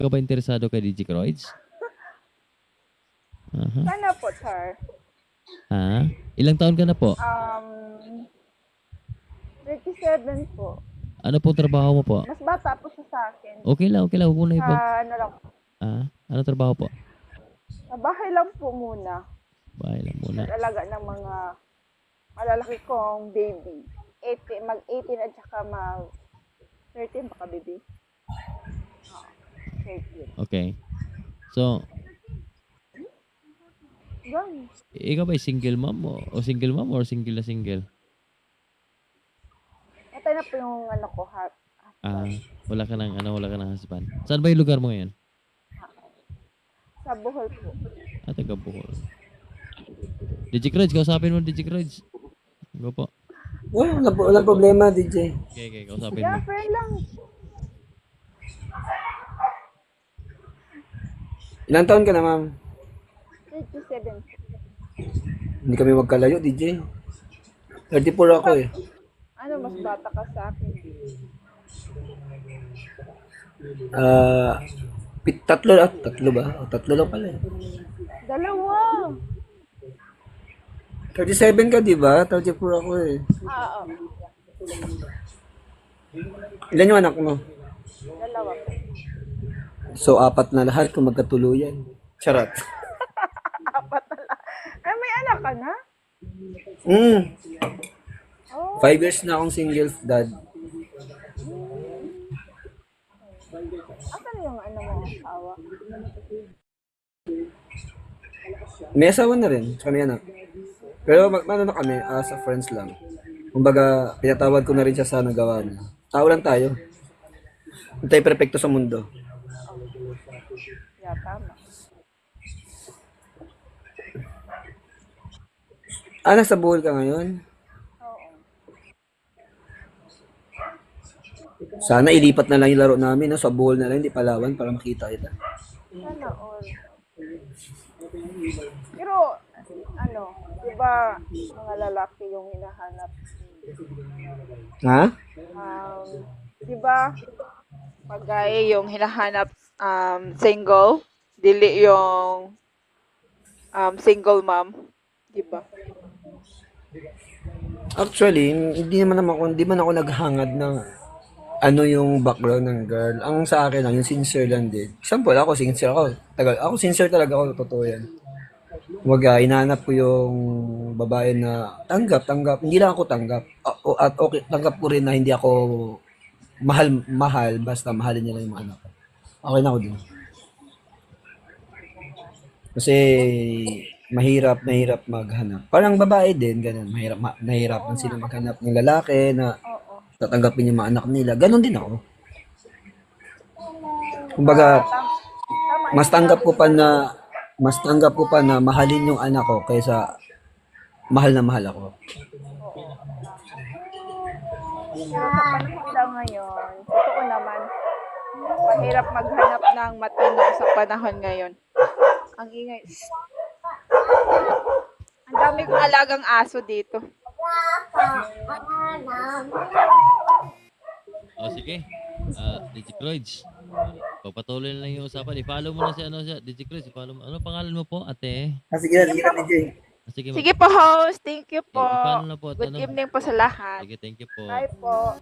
ka ba interesado kay DJ Croids? Aha. Sana po, sir. Ha? Ilang taon ka na po? 37 po. Ano po trabaho mo po? Mas bata po siya sa akin. Okay lang. Huwag mo na ipo. Ano lang, Ano trabaho po? sa bahay lang po muna. Bahay lang muna. Nag-alaga ng mga malalaki kong baby. 18 at saka 13 baka baby. 13. Okay. So, Yan. ikaw ba single mom o single mom or single na single? Ito na po yung ano ko, Wala ka ng husband. Saan ba yung lugar mo ngayon? sa Bohol po. Taga Bohol. DJ Croids, kausapin mo DJ Croids. Go po. Wala problema, DJ. Okay, kausapin Yeah, mo. friend lang. Ilang taon ka na, ma'am? 37. Hindi kami magkalayo, DJ. 34 ako eh. Ano, mas bata ka sa akin. Tatlo ba? Tatlo lang pala eh. Dalawa. 37 ka, di ba? 34 ako eh. Oo. Ilan yung anak mo? Dalawa po. So, 4 na lahat kung magkatuluyan. Charot. Apat na lang. Ay, may anak ka na? Oh. 5 years na akong single dad. Asan yung ano mo, asawa? May asawa na rin. Tsaka may anak. Pero ano na kami, sa friends lang. Kumbaga, pinatawad ko na rin siya sa nagawa niya. Tao lang tayo. Hindi tayo perfecto sa mundo. Yeah, tama. Nasa Bohol ka ngayon? Oo. Sana ilipat na lang yung laro namin, no? Sa Bohol na lang, hindi Palawan, para makita kita. Sana all. Pero, ano, di ba, mga lalaki yung hinahanap? Ha? Di ba, pagay yung hinahanap single, dili yung single mom, di ba? Actually, hindi man ako naghangad ng ano yung background ng girl. Ang sa akin lang, yung sincere lang din. Example, ako sincere ako. Ako sincere talaga ako, totoo yan. Huwag hinahanap ko yung babae na tanggap. Hindi lang ako tanggap. At okay, tanggap ko rin na hindi ako mahal, basta mahalin niya lang yung mga anak ko. Okay na ako din. Kasi mahirap maghanap. Parang babae din, ganun. Mahirapan sila maghanap ng lalaki na Oo. tatanggapin yung mga anak nila. Ganon din ako. Kumbaga, Tama. mas tanggap ko pa na mahalin yung anak ko kaysa mahal na mahal ako. Pero sa panahon daw ngayon, totoo naman, mahirap maghanap ng matino sa panahon ngayon. Ang ingay. Ang dami kong alagang aso dito. Sige. DJ Croids. Papatuloy na lang yung usapan. I-follow mo na si DJ Croids. I-follow mo. Ano pangalan mo po, ate? Sige na, DJ. Sige, Sige po, host. Thank you po. I-follow na po. Good evening po sa lahat. Sige, thank you po. Bye po.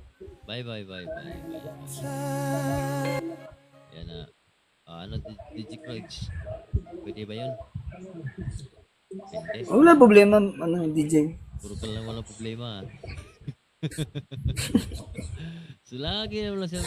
Bye. Yan na. DJ Croids? Pwede ba yun? Pwede. Wala problema, DJ. Puro ka lang walang problema. So, lagi naman lang siya